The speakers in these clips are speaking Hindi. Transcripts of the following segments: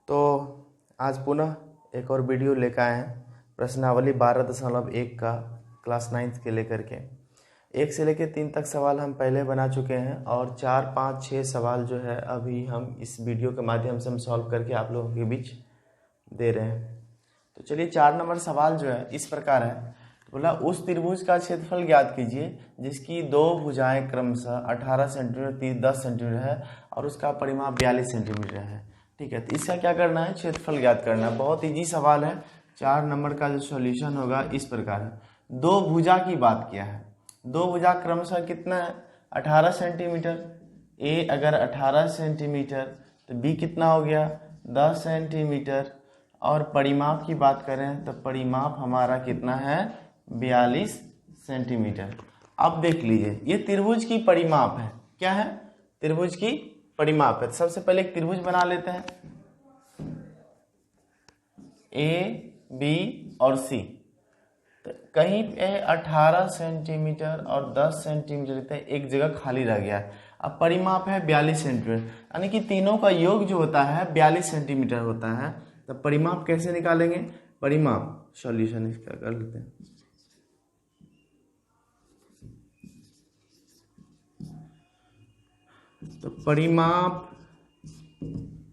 तो आज पुनः एक और वीडियो लेकर आए हैं प्रश्नावली 12.1 का क्लास 9th के लेकर के 1 से लेकर 3 तक सवाल हम पहले बना चुके हैं और 4, 5, 6 सवाल जो है अभी हम इस वीडियो के माध्यम से हम सॉल्व करके आप लोगों के बीच दे रहे हैं। तो चलिए 4 नंबर सवाल जो है इस प्रकार है। बोला उस त्रिभुज का क्षेत्रफल ज्ञात कीजिए जिसकी दो भुजाएं क्रमशः 18 सेंटीमीटर 10 सेंटीमीटर है और उसका परिमाप 42 सेंटीमीटर है। ठीक है, तो इसका क्या करना है, क्षेत्रफल ज्ञात करना है। बहुत इजी सवाल है। 4 नंबर का जो सॉल्यूशन होगा इस प्रकार है। दो भुजा की बात किया है, दो भुजा क्रमशः कितना है 18 सेंटीमीटर। ए अगर 18 सेंटीमीटर तो बी कितना हो गया 10 सेंटीमीटर और परिमाप की बात करें तो परिमाप हमारा कितना है 42 सेंटीमीटर। अब देख लीजिए ये त्रिभुज की परिमाप है। क्या है, त्रिभुज की परिमाप है। तो सबसे पहले एक त्रिभुज बना लेते हैं ए बी और सी। तो कहीं पे 18 सेंटीमीटर और 10 सेंटीमीटर एक जगह खाली रह गया है। अब परिमाप है 42 सेंटीमीटर, यानी कि तीनों का योग जो होता है 42 सेंटीमीटर होता है। तो परिमाप कैसे निकालेंगे, परिमाप सॉल्यूशन इसका कर लेते हैं। तो परिमाप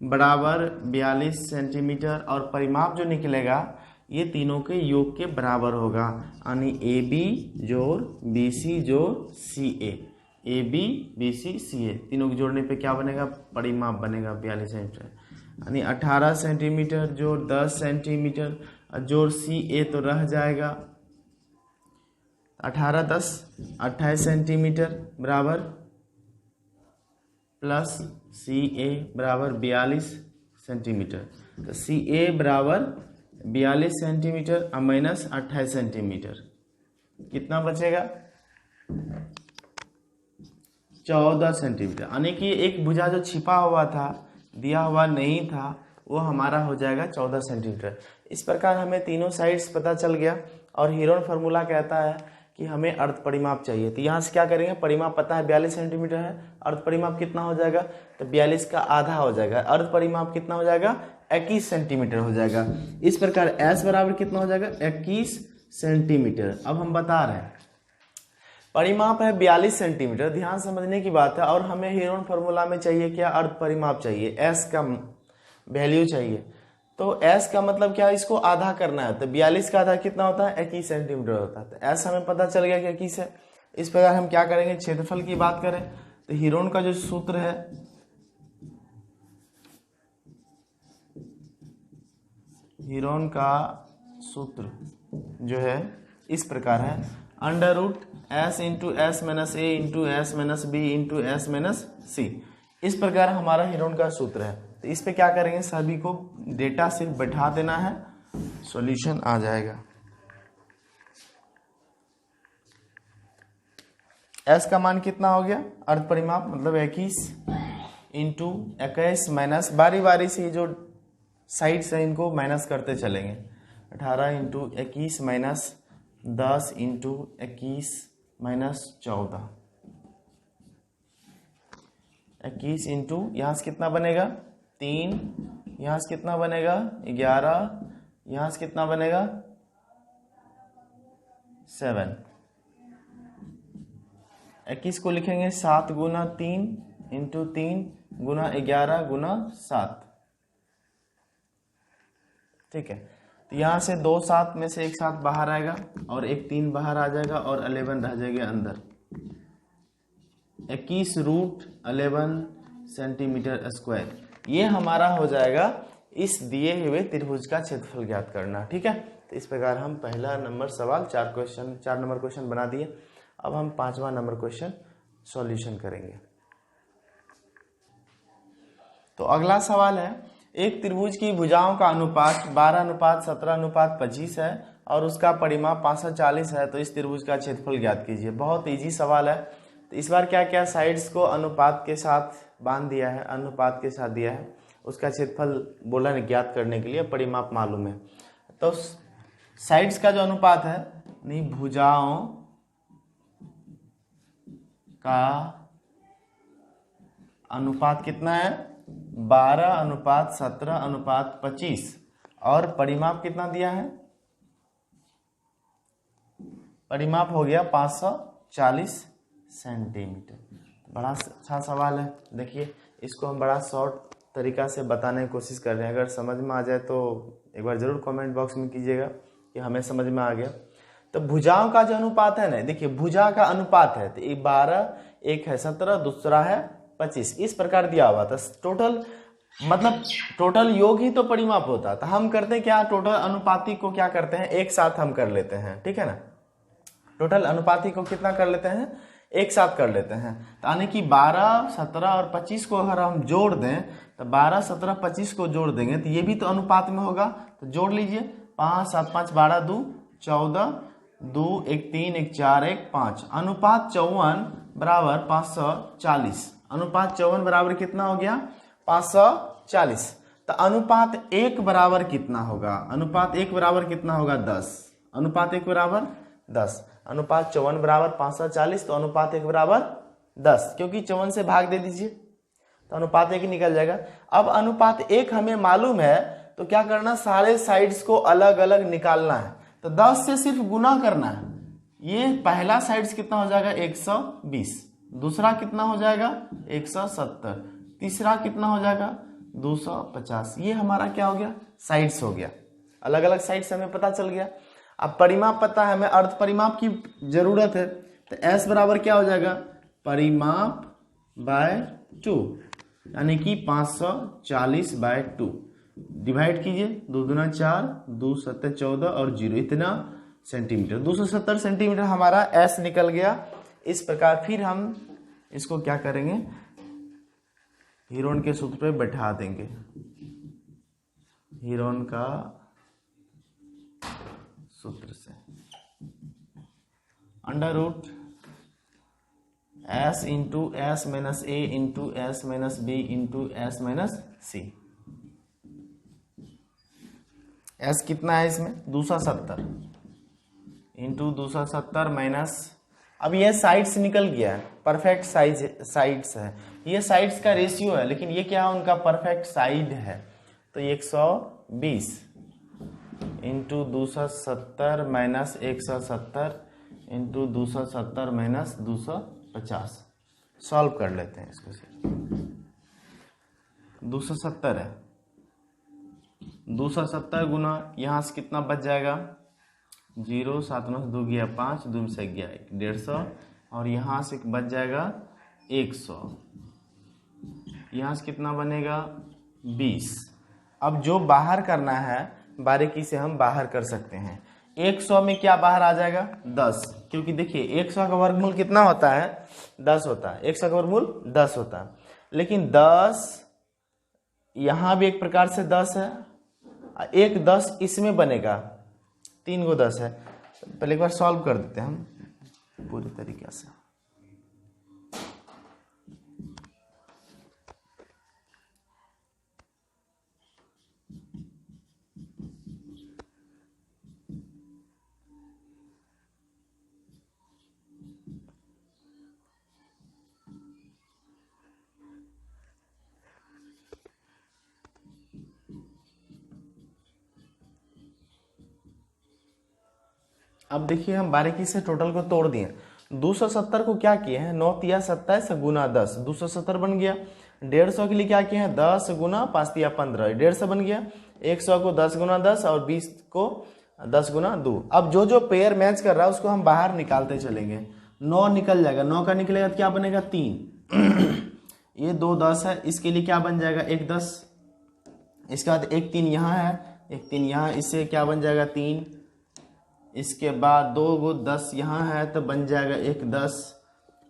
बराबर 42 सेंटीमीटर और परिमाप जो निकलेगा ये तीनों के योग के बराबर होगा, यानी ए बी जोड़ बी सी जोड़ सी ए बी बी सी ए तीनों के जोड़ने पे क्या बनेगा, परिमाप बनेगा 42 सेंटीमीटर। यानी 18 सेंटीमीटर जोड़ 10 सेंटीमीटर जोड़ सी ए तो रह जाएगा 18 10 28 सेंटीमीटर बराबर प्लस सी ए बराबर 42 सेंटीमीटर। तो सी ए बराबर 42 सेंटीमीटर और माइनस 28 सेंटीमीटर कितना बचेगा 14 सेंटीमीटर। यानी कि एक भुजा जो छिपा हुआ था दिया हुआ नहीं था वो हमारा हो जाएगा 14 सेंटीमीटर। इस प्रकार हमें तीनों साइड्स पता चल गया और हीरोन फार्मूला कहता है कि हमें अर्ध परिमाप चाहिए। तो यहाँ से क्या करेंगे, परिमाप पता है 42 सेंटीमीटर है, अर्ध परिमाप कितना हो जाएगा तो 42 का आधा हो जाएगा, अर्ध परिमाप कितना हो जाएगा 21 सेंटीमीटर हो जाएगा। इस प्रकार एस बराबर कितना हो जाएगा 21 सेंटीमीटर। अब हम बता रहे हैं परिमाप है 42 सेंटीमीटर, ध्यान समझने की बात है, और हमें हीरोन फार्मूला में चाहिए क्या, अर्ध परिमाप चाहिए, एस का वैल्यू चाहिए। तो S का मतलब क्या है, इसको आधा करना है। तो 42 का आधा कितना होता है 21 सेंटीमीटर होता है। तो S हमें पता चल गया कि 21 है। इस प्रकार हम क्या करेंगे, क्षेत्रफल की बात करें तो हीरोन का जो सूत्र है हीरोन का सूत्र जो है इस प्रकार है under root S into S minus A into S minus B into S minus C. इस प्रकार हमारा हीरोन का सूत्र है। तो इस पे क्या करेंगे, सभी को डेटा सिर्फ बैठा देना है, सॉल्यूशन आ जाएगा। S का मान कितना हो गया, अर्ध परिमाप मतलब 21 इंटू 21 माइनस बारी बारी से जो साइड से इनको माइनस करते चलेंगे। 18 into 21 minus 10 into 21 minus 14, 21 into यहाँ से कितना बनेगा 3, यहाँ से कितना बनेगा 11, यहाँ से कितना बनेगा 7। 21 को लिखेंगे 7 गुना 3 इंटू 3 गुना 11 गुना 7। ठीक है, तो यहाँ से 2 7 में से एक 7 बाहर आएगा और एक 3 बाहर आ जाएगा और 11 रह जाएगा अंदर। 21 रूट 11 सेंटीमीटर स्क्वायर, ये हमारा हो जाएगा इस दिए हुए त्रिभुज का क्षेत्रफल ज्ञात करना। ठीक है, तो इस प्रकार हम पहला नंबर सवाल 4 नंबर क्वेश्चन बना दिए। अब हम 5वां नंबर क्वेश्चन सॉल्यूशन करेंगे। तो अगला सवाल है, एक त्रिभुज की भुजाओं का अनुपात 12:17:25 है और उसका परिमाप 540 है। तो इस त्रिभुज का क्षेत्रफल ज्ञात कीजिए। बहुत इजी सवाल है। तो इस बार क्या क्या साइड्स को अनुपात के साथ बांध दिया है, अनुपात के साथ दिया है, उसका क्षेत्रफल बोला है ज्ञात करने के लिए, परिमाप मालूम है। तो साइड्स का जो अनुपात है नहीं, भुजाओं का अनुपात कितना है 12:17:25 और परिमाप कितना दिया है? परिमाप हो गया 540 सेंटीमीटर। बड़ा अच्छा सवाल है। देखिए इसको हम बड़ा शॉर्ट तरीका से बताने की कोशिश कर रहे हैं। अगर समझ में आ जाए तो एक बार जरूर कमेंट बॉक्स में कीजिएगा कि हमें समझ में आ गया। तो भुजाओं का जो अनुपात है ना, देखिए भुजा का अनुपात है तो 12, एक है 17, दूसरा है 25, इस प्रकार दिया हुआ था। टोटल मतलब टोटल योग ही तो परिमाप होता है। तो हम करते हैं क्या, टोटल अनुपाती को क्या करते हैं, एक साथ हम कर लेते हैं, ठीक है ना। टोटल अनुपाती को कितना कर लेते हैं, एक साथ कर लेते हैं। तो यानी कि 12, 17 और 25 को अगर हम जोड़ दें तो 12, 17, 25 को जोड़ देंगे तो ये भी तो अनुपात में होगा। तो जोड़ लीजिए, 5, 7, 5, 12, 2, 14, 2, 1, 3, 1, 4, 1, 5। अनुपात 54 बराबर 540। अनुपात 54 बराबर कितना हो गया, 540। तो अनुपात 1 बराबर कितना होगा, अनुपात 1 बराबर कितना होगा, 10। अनुपात 1 बराबर 10। अनुपात 54 बराबर 540, तो अनुपात 1 बराबर 10, क्योंकि 54 से भाग दे दीजिए तो अनुपात 1 निकल जाएगा। अब अनुपात 1 हमें मालूम है तो क्या करना, सारे साइड्स को अलग अलग निकालना है। तो 10 से सिर्फ गुना करना है। ये पहला साइड्स कितना हो जाएगा, 120, दूसरा कितना हो जाएगा 170, तीसरा कितना हो जाएगा 250। ये हमारा क्या हो गया, साइड्स हो गया। अलग अलग साइड्स हमें पता चल गया। अब परिमाप पता है हमें, अर्ध परिमाप की जरूरत है। तो S बराबर क्या हो जाएगा, परिमाप बाय 2, यानी कि 540/2। डिवाइड कीजिए, 2 दूना 4, 2 7 14 और 0, इतना सेंटीमीटर। 270 सेंटीमीटर हमारा S निकल गया। इस प्रकार फिर हम इसको क्या करेंगे, हीरोन के सूत्र पे बैठा देंगे। हीरोन का सूत्र से under root S into S minus A into S minus B into S minus C। S कितना है इसमें, 270 इंटू 270 माइनस, अब ये साइड्स निकल गया है, परफेक्ट साइड्स है। ये साइड्स का रेशियो है, लेकिन ये क्या है, उनका परफेक्ट साइड है। तो 120 into 270 minus 170 into 270 minus 250। Solve कर लेते हैं इसको सिर्फ। 270 है, 270 गुना यहाँ से कितना बच जाएगा, 0, 7 9 2 गया 5, 2 से गया 150, और यहाँ से बच जाएगा 100। यहाँ से कितना बनेगा 20। अब जो बाहर करना है बारीकी से हम बाहर कर सकते हैं। 100 में क्या बाहर आ जाएगा, 10, क्योंकि देखिए 100 का वर्गमूल कितना होता है, 10 होता है। 100 का वर्गमूल 10 होता है, लेकिन 10 यहाँ भी एक प्रकार से 10 है, एक 10 इसमें बनेगा, 3 को 10 है। पहले एक बार सॉल्व कर देते हैं हम पूरी तरीके से। अब देखिए हम बारीकी से टोटल को तोड़ दिए। 270 को क्या किए हैं, 9 तिया 27 गुना 10, 270 बन गया। 150 के लिए क्या किए हैं, 10 गुना 5 तिया 15, 150 बन गया। 100 को 10 गुना 10 और 20 को 10 गुना 2। अब जो जो पेयर मैच कर रहा है उसको हम बाहर निकालते चलेंगे। 9 निकल जाएगा, 9 का निकलेगा तो क्या बनेगा 3। ये 2 10 है, इसके लिए क्या बन जाएगा 1 10। इसके बाद 1 3 यहाँ है, 1 3 यहाँ, इससे क्या बन जाएगा 3। इसके बाद 2 को 10 यहाँ है तो बन जाएगा 1 10।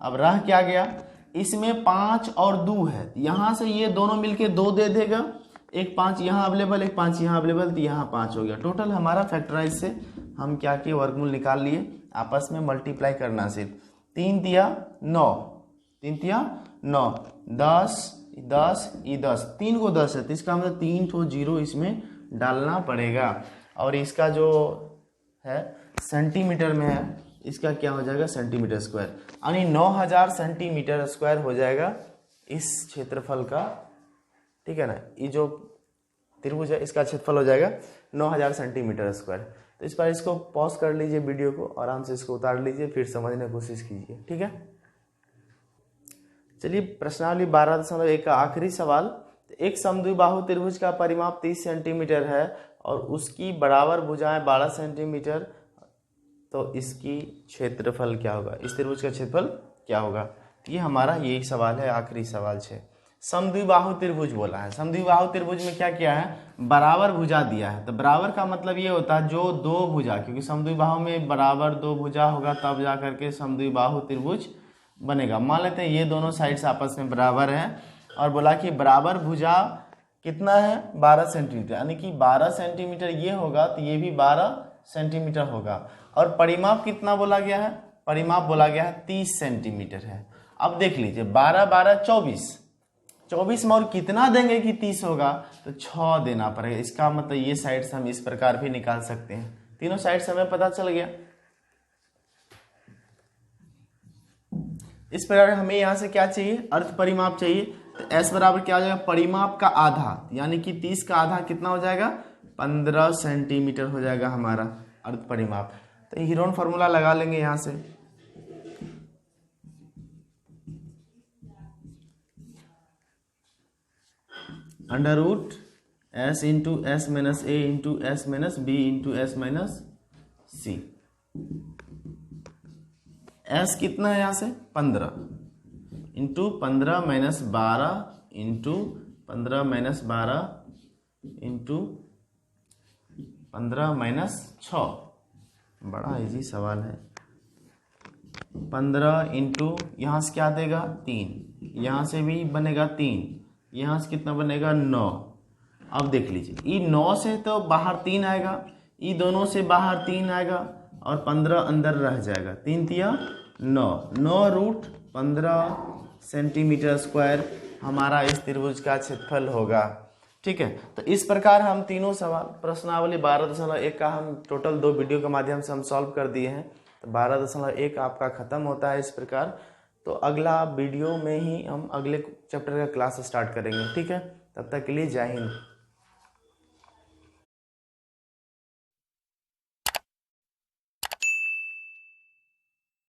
अब रह क्या गया, इसमें 5 और 2 है, यहाँ से ये दोनों मिलके 2 दे देगा। एक 5 यहाँ अवेलेबल, एक 5 यहाँ अवेलेबल, तो यहाँ 5 हो गया। टोटल हमारा फैक्टराइज से हम क्या किए, वर्गमूल निकाल लिए, आपस में मल्टीप्लाई करना सिर्फ। 3 तिया 9, 3 तिया 9, 10 10 ये 10, 3 को 10 है तो इसका मतलब 3 ठो 0 इसमें डालना पड़ेगा। और इसका जो है सेंटीमीटर में है, इसका क्या हो जाएगा सेंटीमीटर स्क्वायर, यानी 9000 सेंटीमीटर स्क्वायर हो जाएगा इस क्षेत्रफल का ठीक है ना। ये जो त्रिभुज है इसका क्षेत्रफल हो जाएगा 9000 सेंटीमीटर स्क्वायर। तो इस बार इसको पॉज कर लीजिए, वीडियो को आराम से इसको उतार लीजिए, फिर समझने की कोशिश कीजिए, ठीक है। चलिए प्रश्नावली 12.1 का आखिरी सवाल। एक समद्विबाहु त्रिभुज का परिमाप 30 सेंटीमीटर है और उसकी बराबर भुजाएं 12 सेंटीमीटर, तो इसकी क्षेत्रफल क्या होगा, इस त्रिभुज का क्षेत्रफल क्या होगा। ये हमारा यही सवाल है, आखिरी सवाल 6। समद्विबाहु त्रिभुज बोला है। समद्विबाहु त्रिभुज में क्या किया है, बराबर भुजा दिया है। तो बराबर का मतलब ये होता है जो दो भुजा, क्योंकि समद्विबाहु में बराबर दो भुजा होगा तब जा करके समद्विबाहु त्रिभुज बनेगा। मान लेते हैं ये दोनों साइड्स आपस में बराबर हैं और बोला कि बराबर भुजा कितना है 12 सेंटीमीटर, यानी कि 12 सेंटीमीटर ये होगा तो ये भी 12 सेंटीमीटर होगा। और परिमाप कितना बोला गया है, परिमाप बोला गया है 30 सेंटीमीटर है। अब देख लीजिए 12 12 24 में और कितना देंगे कि 30 होगा, तो 6 देना पड़ेगा। इसका मतलब ये साइड से हम इस प्रकार भी निकाल सकते हैं। तीनों साइड से हमें पता चल गया। इस प्रकार हमें यहां से क्या चाहिए, अर्थ परिमाप चाहिए। तो S बराबर क्या हो जाएगा, परिमाप का आधा, यानी कि 30 का आधा कितना हो जाएगा, 15 सेंटीमीटर हो जाएगा हमारा अर्थ परिमाप। तो हीरोन फॉर्मूला लगा लेंगे यहां से। Under root S into S minus A into S minus B into S minus C। S कितना है यहाँ से 15 into 15 minus 12 into 15 minus 12 into 15 minus 6। बड़ा इजी सवाल है। 15 इंटू यहाँ से क्या देगा 3, यहाँ से भी बनेगा 3, यहाँ से कितना बनेगा 9। अब देख लीजिए ये 9 से तो बाहर 3 आएगा, ये दोनों से बाहर 3 आएगा और 15 अंदर रह जाएगा। 3 तिया 9 रूट 15 सेंटीमीटर स्क्वायर हमारा इस त्रिभुज का क्षेत्रफल होगा। ठीक है, तो इस प्रकार हम तीनों सवाल प्रश्नावली 12.1 का हम टोटल 2 वीडियो के माध्यम से हम सॉल्व कर दिए हैं। तो 12.1 आपका खत्म होता है इस प्रकार। तो अगला वीडियो में ही हम अगले चैप्टर का क्लास स्टार्ट करेंगे। ठीक है, तब तक के लिए जय हिंद।